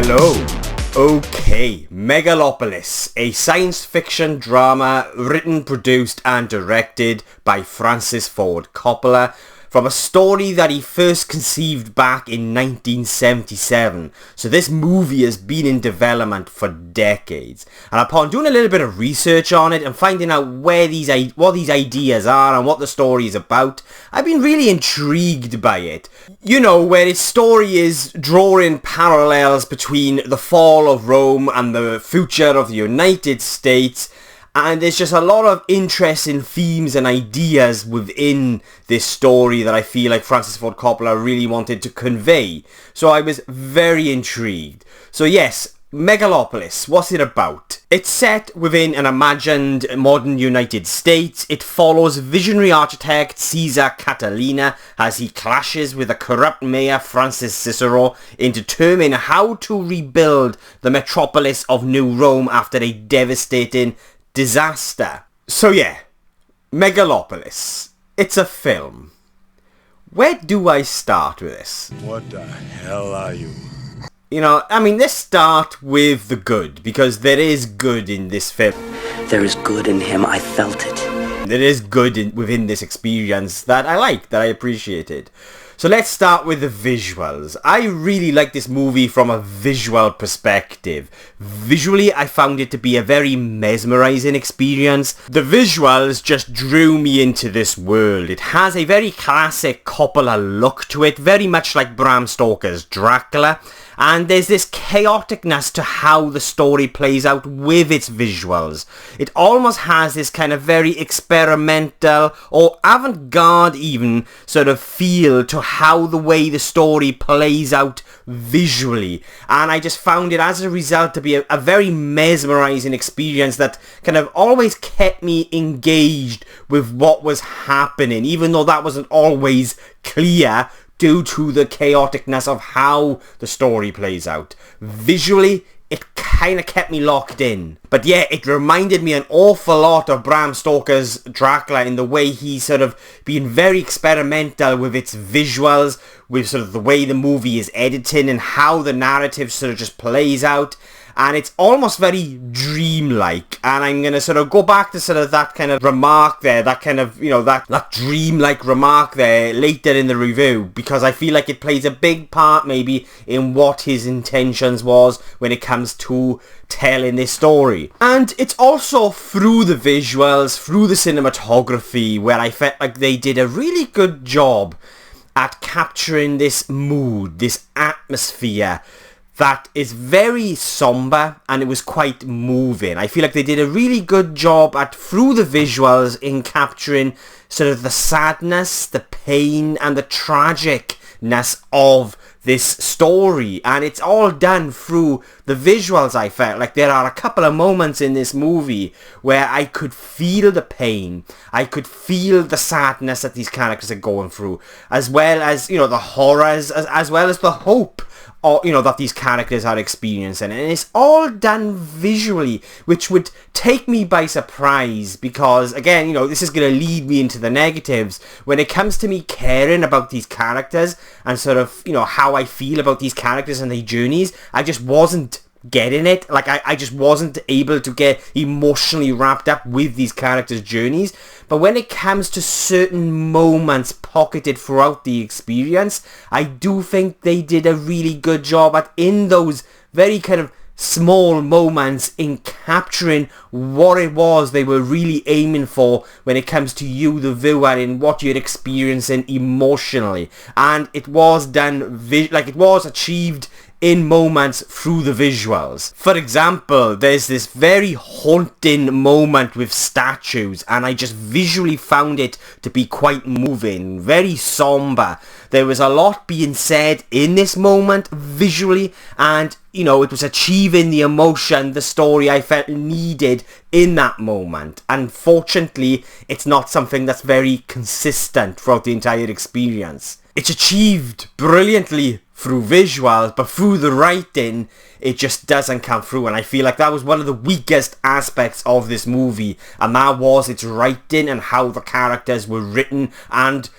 Hello. Okay, Megalopolis, a science fiction drama written, produced and directed by Francis Ford Coppola, from a story that he first conceived back in 1977. So this movie has been in development for decades. And upon doing a little bit of research on it and finding out what these ideas are and what the story is about, I've been really intrigued by it. You know, where its story is drawing parallels between the fall of Rome and the future of the United States. And there's just a lot of interesting themes and ideas within this story that I feel like Francis Ford Coppola really wanted to convey. So I was very intrigued. So yes, Megalopolis, what's it about? It's set within an imagined modern United States. It follows visionary architect Cesar Catilina as he clashes with a corrupt Mayor Francis Cicero in determining how to rebuild the metropolis of New Rome after a devastating disaster. So yeah, Megalopolis. It's a film. Where do I start with this? What the hell are you? You know, I mean, let's start with the good, because there is good in this film. There is good in him, I felt it. There is good within this experience that I liked, that I appreciated. So let's start with the visuals. I really like this movie from a visual perspective. Visually, I found it to be a very mesmerizing experience. The visuals just drew me into this world. It has a very classic Coppola look to it, very much like Bram Stoker's Dracula. And there's this chaoticness to how the story plays out with its visuals. It almost has this kind of very experimental or avant-garde even sort of feel to how the way the story plays out visually. And I just found it as a result to be a very mesmerizing experience that kind of always kept me engaged with what was happening, even though that wasn't always clear due to the chaoticness of how the story plays out. Visually, it kind of kept me locked in. But yeah, it reminded me an awful lot of Bram Stoker's Dracula in the way he's sort of being very experimental with its visuals, with sort of the way the movie is editing and how the narrative sort of just plays out. And it's almost very dreamlike. And I'm going to sort of go back to sort of that kind of remark there, that kind of, you know, that dreamlike remark there later in the review, because I feel like it plays a big part maybe in what his intentions was when it comes to telling this story. And it's also through the visuals, through the cinematography, where I felt like they did a really good job at capturing this mood, this atmosphere that is very somber, and it was quite moving. I feel like they did a really good job at, through the visuals, in capturing sort of the sadness, the pain and the tragicness of this story, and it's all done through the visuals. I felt like there are a couple of moments in this movie where I could feel the pain, I could feel the sadness that these characters are going through, as well as, you know, the horrors, as well as the hope, or, you know, that these characters are experiencing. And it's all done visually, which would take me by surprise, because again, you know, this is going to lead me into the negatives when it comes to me caring about these characters and sort of, you know, how I feel about these characters and their journeys. I just wasn't getting it. Like, I just wasn't able to get emotionally wrapped up with these characters' journeys. But when it comes to certain moments pocketed throughout the experience, I do think they did a really good job at, in those very kind of small moments, in capturing what it was they were really aiming for when it comes to you, the viewer, and what you're experiencing emotionally. And it was done, it was achieved in moments through the visuals. For example, there's this very haunting moment with statues, and I just visually found it to be quite moving, very somber. There was a lot being said in this moment visually, and, you know, it was achieving the emotion, the story I felt needed in that moment. Unfortunately, it's not something that's very consistent throughout the entire experience. It's achieved brilliantly through visuals, but through the writing, it just doesn't come through. And I feel like that was one of the weakest aspects of this movie, and that was its writing and how the characters were written. And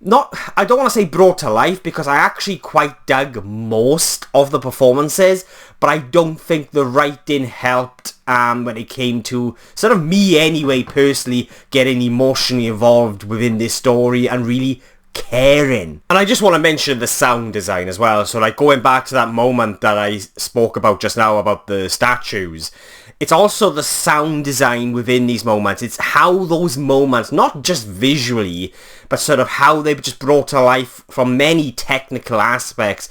I don't want to say brought to life, because I actually quite dug most of the performances, but I don't think the writing helped when it came to sort of me anyway, personally, getting emotionally involved within this story and really caring. And I just want to mention the sound design as well. So like going back to that moment that I spoke about just now about the statues, it's also the sound design within these moments. It's how those moments, not just visually, but sort of how they just brought to life from many technical aspects.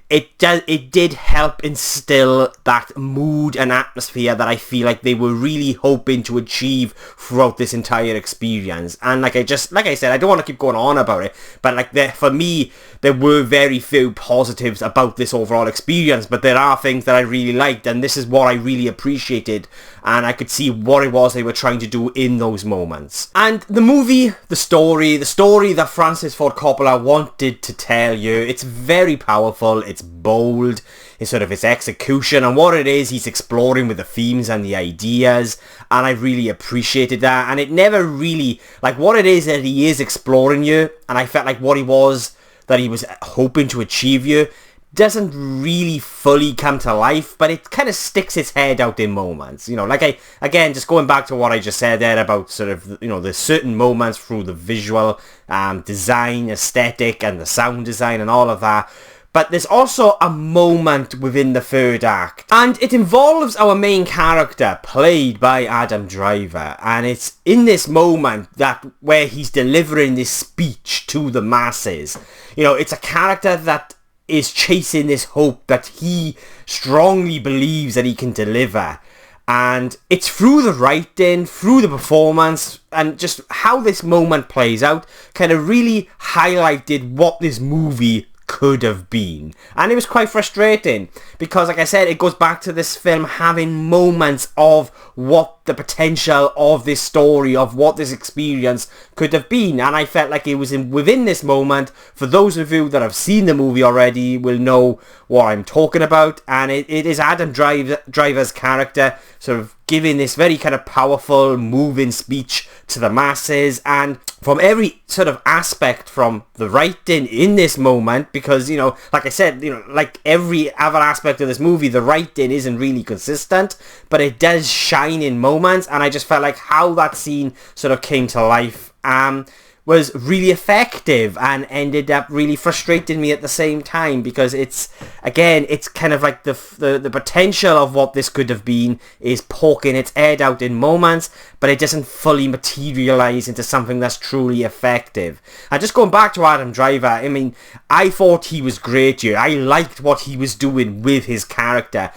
It did help instill that mood and atmosphere that I feel like they were really hoping to achieve throughout this entire experience. And like I said, I don't want to keep going on about it, but like for me, there were very few positives about this overall experience, but there are things that I really liked, and this is what I really appreciated, and I could see what it was they were trying to do in those moments. And the movie, the story that Francis Ford Coppola wanted to tell you, it's very powerful, it's bold in sort of its execution, and what it is he's exploring with the themes and the ideas, and I really appreciated that. And it never really, like, what it is that he is exploring you, and I felt like what he was that he was hoping to achieve you doesn't really fully come to life, but it kind of sticks its head out in moments. You know, like again, just going back to what I just said there about sort of, you know, the certain moments through the visual design, aesthetic, and the sound design and all of that. But there's also a moment within the third act, and it involves our main character, played by Adam Driver, and it's in this moment that where he's delivering this speech to the masses. You know, it's a character that is chasing this hope that he strongly believes that he can deliver. And it's through the writing, through the performance, and just how this moment plays out kind of really highlighted what this movie could have been. And it was quite frustrating because, like I said, it goes back to this film having moments of what the potential of this story, of what this experience could have been. And I felt like it was within this moment. For those of you that have seen the movie already will know what I'm talking about. And it is Adam Driver's character sort of giving this very kind of powerful, moving speech to the masses, and from every sort of aspect, from the writing in this moment, because, you know, like I said, you know, like every other aspect of this movie, the writing isn't really consistent, but it does shine in moments, and I just felt like how that scene sort of came to life was really effective and ended up really frustrating me at the same time, because it's kind of like the potential of what this could have been is poking its head out in moments, but it doesn't fully materialize into something that's truly effective. And just going back to Adam Driver, I mean, I thought he was great here. I liked what he was doing with his character.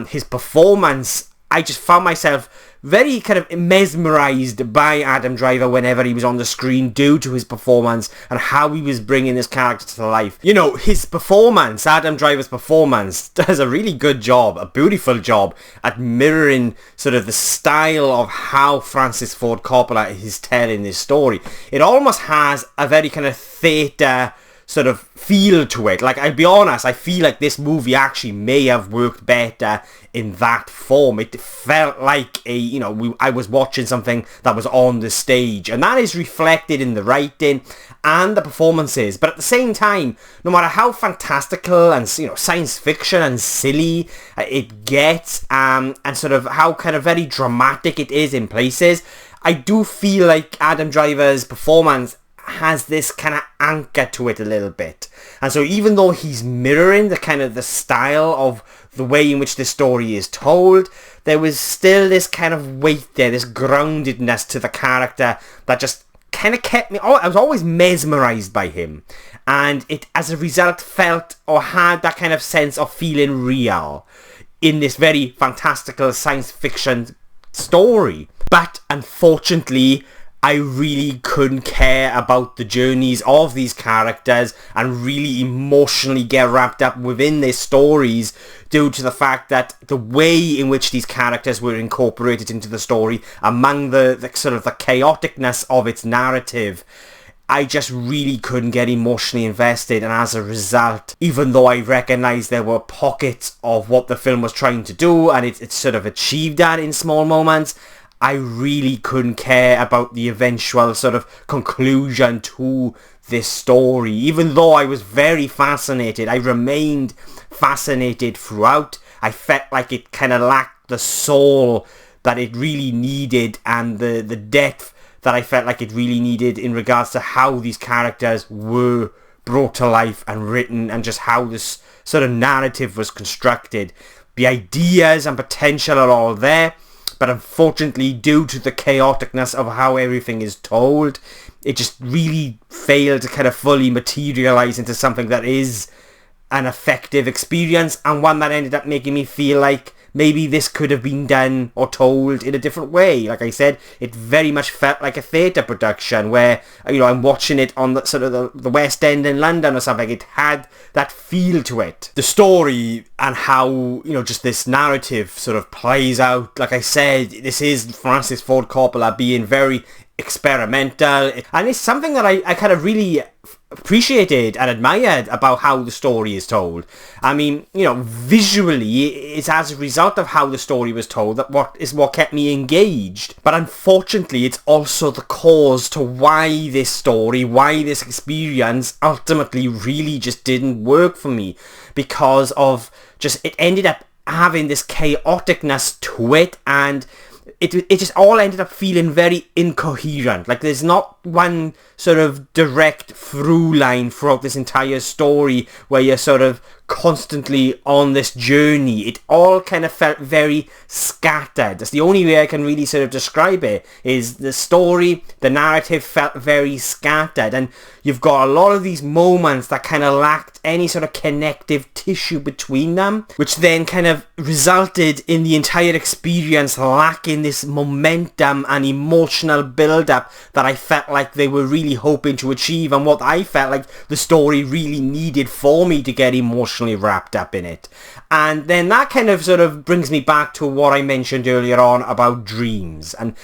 His performance, I just found myself very kind of mesmerized by Adam Driver whenever he was on the screen due to his performance and how he was bringing this character to life. You know, his performance, Adam Driver's performance, does a really good job, a beautiful job at mirroring sort of the style of how Francis Ford Coppola is telling this story. It almost has a very kind of theatre sort of feel to it. Like, I'll be honest, I feel like this movie actually may have worked better in that form. It felt like I was watching something that was on the stage, and that is reflected in the writing and the performances. But at the same time, no matter how fantastical and, you know, science fiction and silly it gets, and sort of how kind of very dramatic it is in places, I do feel like Adam Driver's performance has this kind of anchor to it a little bit. And so even though he's mirroring the kind of the style of the way in which the story is told, there was still this kind of weight there, this groundedness to the character that just kind of kept me... I was always mesmerized by him. And it, as a result, felt or had that kind of sense of feeling real in this very fantastical science fiction story. But unfortunately, I really couldn't care about the journeys of these characters and really emotionally get wrapped up within their stories due to the fact that the way in which these characters were incorporated into the story, among the sort of the chaoticness of its narrative, I just really couldn't get emotionally invested. And as a result, even though I recognised there were pockets of what the film was trying to do, and it sort of achieved that in small moments, I really couldn't care about the eventual sort of conclusion to this story. Even though I was very fascinated, I remained fascinated throughout. I felt like it kind of lacked the soul that it really needed, and the depth that I felt like it really needed in regards to how these characters were brought to life and written, and just how this sort of narrative was constructed. The ideas and potential are all there, but unfortunately, due to the chaoticness of how everything is told, it just really failed to kind of fully materialize into something that is an effective experience, and one that ended up making me feel like maybe this could have been done or told in a different way. Like I said, it very much felt like a theatre production where, you know, I'm watching it on the sort of the West End in London or something. It had that feel to it. The story and how, you know, just this narrative sort of plays out. Like I said, this is Francis Ford Coppola being very experimental, and it's something that I kind of really appreciated and admired about how the story is told. I mean, you know, visually it's as a result of how the story was told that what kept me engaged. But unfortunately, it's also the cause to why this story, why this experience ultimately really just didn't work for me, because of just it ended up having this chaoticness to it, and it just all ended up feeling very incoherent. Like there's not one sort of direct through line throughout this entire story where you're sort of constantly on this journey. It all kind of felt very scattered. That's the only way I can really sort of describe it, is the story, the narrative felt very scattered, and you've got a lot of these moments that kind of lacked any sort of connective tissue between them, which then kind of resulted in the entire experience lacking this momentum and emotional build-up that I felt like they were really hoping to achieve, and what I felt like the story really needed for me to get emotionally wrapped up in it. And then that kind of sort of brings me back to what I mentioned earlier on about dreams, and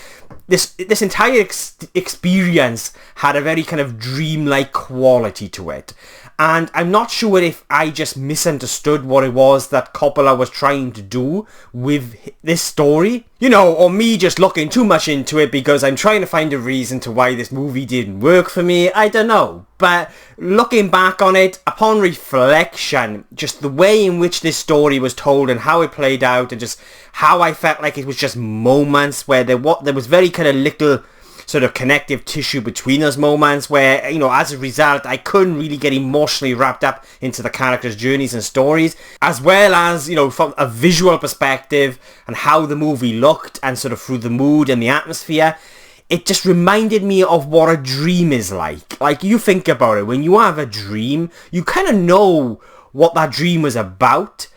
this entire experience had a very kind of dreamlike quality to it. And I'm not sure if I just misunderstood what it was that Coppola was trying to do with this story. You know, or me just looking too much into it because I'm trying to find a reason to why this movie didn't work for me. I don't know. But looking back on it, upon reflection, just the way in which this story was told and how it played out, and just how I felt like it was just moments where there was very kind of little sort of connective tissue between those moments, where, you know, as a result I couldn't really get emotionally wrapped up into the characters' journeys and stories, as well as, you know, from a visual perspective and how the movie looked and sort of through the mood and the atmosphere. It just reminded me of what a dream is like. Like, you think about it, when you have a dream, you kind of know what that dream was about,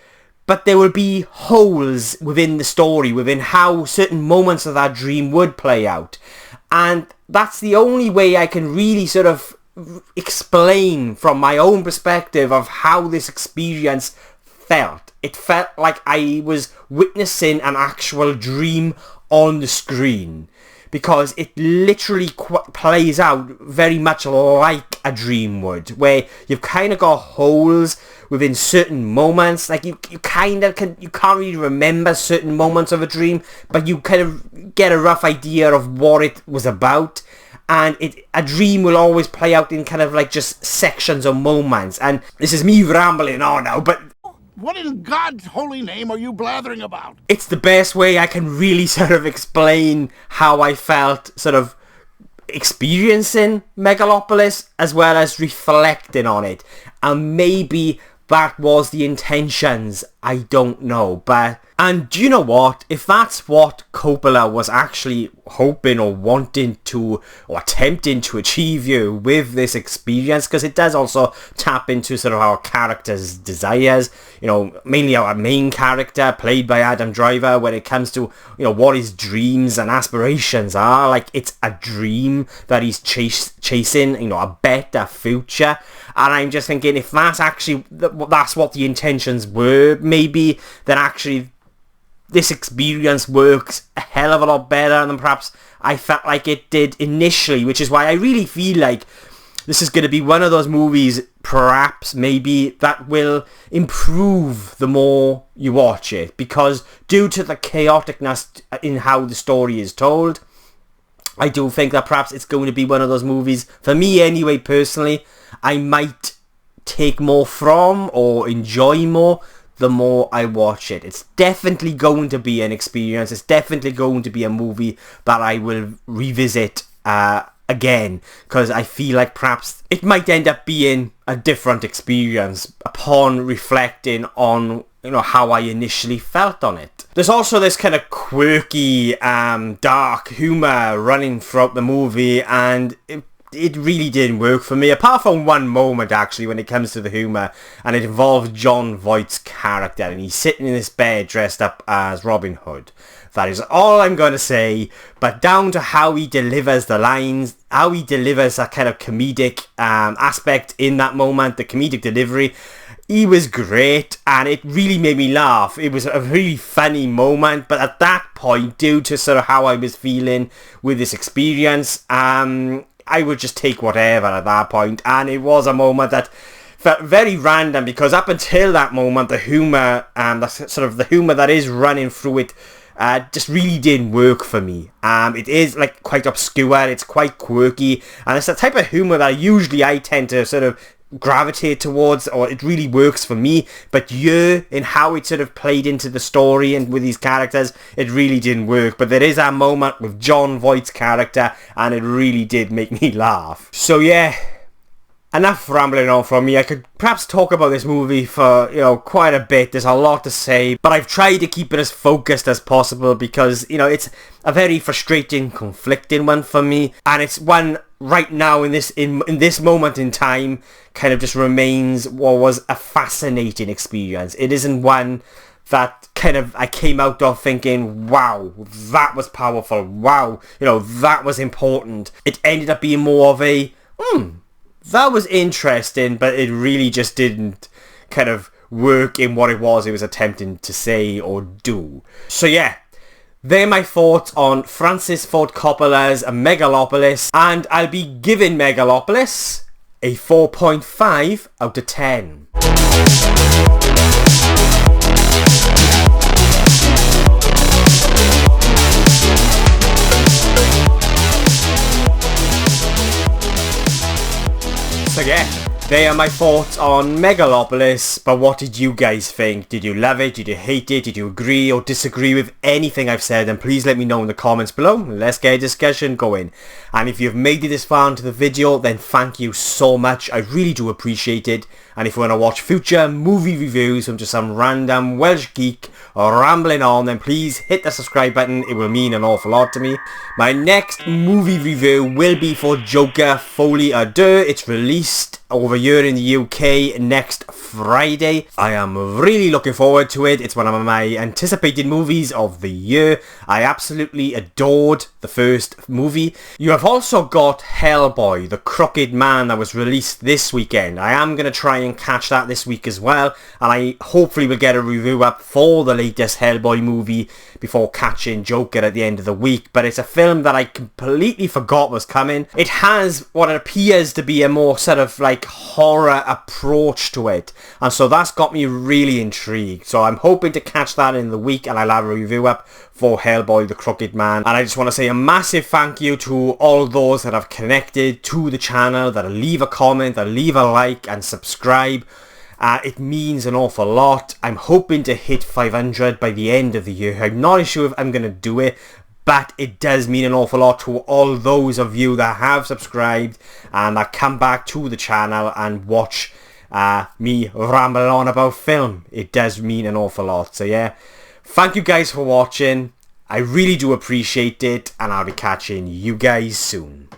but there will be holes within the story, within how certain moments of that dream would play out. And that's the only way I can really sort of explain from my own perspective of how this experience felt. It felt like I was witnessing an actual dream on the screen, because it literally plays out very much like a dream would, where you've kind of got holes within certain moments. Like you can't really remember certain moments of a dream, but you kind of get a rough idea of what it was about. And a dream will always play out in kind of like just sections or moments. And this is me rambling on now, but what in God's holy name are you blathering about? It's the best way I can really sort of explain how I felt sort of experiencing Megalopolis, as well as reflecting on it. And maybe that was the intentions, I don't know. And do you know what? If that's what Coppola was actually hoping or wanting to, or attempting to achieve you with this experience, because it does also tap into sort of our character's desires, you know, mainly our main character played by Adam Driver, when it comes to, you know, what his dreams and aspirations are. Like, it's a dream that he's chasing, you know, a better future. And I'm just thinking, if that's actually, that's what the intentions were, maybe, then actually this experience works a hell of a lot better than perhaps I felt like it did initially, which is why I really feel like this is going to be one of those movies, perhaps, maybe, that will improve the more you watch it, because due to the chaoticness in how the story is told, I do think that perhaps it's going to be one of those movies, for me anyway, personally, I might take more from or enjoy more the more I watch it. It's definitely going to be an experience. It's definitely going to be a movie that I will revisit again, because I feel like perhaps it might end up being a different experience upon reflecting on, you know, how I initially felt on it. There's also this kind of quirky, dark humour running throughout the movie, and it really didn't work for me, apart from one moment actually when it comes to the humour, and it involves Jon Voight's character, and he's sitting in this bed dressed up as Robin Hood. That is all I'm going to say, but down to how he delivers the lines, how he delivers that kind of comedic aspect in that moment, the comedic delivery, he was great, and it really made me laugh. It was a really funny moment, but at that point, due to sort of how I was feeling with this experience, I would just take whatever at that point, and it was a moment that felt very random, because up until that moment, the humour, the humour that is running through it, just really didn't work for me. It is like quite obscure, it's quite quirky, and it's the type of humour that usually I tend to sort of gravitate towards, or it really works for me, but in how it sort of played into the story and with these characters, it really didn't work. But there is a moment with Jon Voight's character, and it really did make me laugh. So yeah, enough rambling on from me. I could perhaps talk about this movie for, you know, quite a bit. There's a lot to say, but I've tried to keep it as focused as possible, because, you know, it's a very frustrating, conflicting one for me, and it's one right now in this moment in time kind of just remains what was a fascinating experience. It isn't one that kind of I came out of thinking, wow, that was powerful, wow, you know, that was important. It ended up being more of a that was interesting, but it really just didn't kind of work in what it was attempting to say or do. So yeah, they're my thoughts on Francis Ford Coppola's Megalopolis, and I'll be giving Megalopolis a 4.5 out of 10. So yeah, they are my thoughts on Megalopolis, but what did you guys think? Did you love it? Did you hate it? Did you agree or disagree with anything I've said? And please let me know in the comments below. Let's get a discussion going. And if you've made it this far into the video, then thank you so much. I really do appreciate it. And if you want to watch future movie reviews from just some random Welsh geek or rambling on, then please hit the subscribe button. It will mean an awful lot to me. My next movie review will be for Joker Folie à Deux. It's released over here in the UK next Friday. I am really looking forward to it. It's one of my anticipated movies of the year. I absolutely adored the first movie. You have also got Hellboy, the Crooked Man, that was released this weekend. I am going to try and catch that this week as well, and I hopefully will get a review up for the latest Hellboy movie before catching Joker at the end of the week. But it's a film that I completely forgot was coming. It has what appears to be a more sort of like horror approach to it, and so that's got me really intrigued. So I'm hoping to catch that in the week, and I'll have a review up for Hellboy the Crooked Man. And I just want to say a massive thank you to all those that have connected to the channel, that leave a comment, that leave a like and subscribe. It means an awful lot. I'm hoping to hit 500 by the end of the year. I'm not sure if I'm going to do it, but it does mean an awful lot to all those of you that have subscribed and that come back to the channel and watch me ramble on about film. It does mean an awful lot. So yeah, thank you guys for watching. I really do appreciate it, and I'll be catching you guys soon.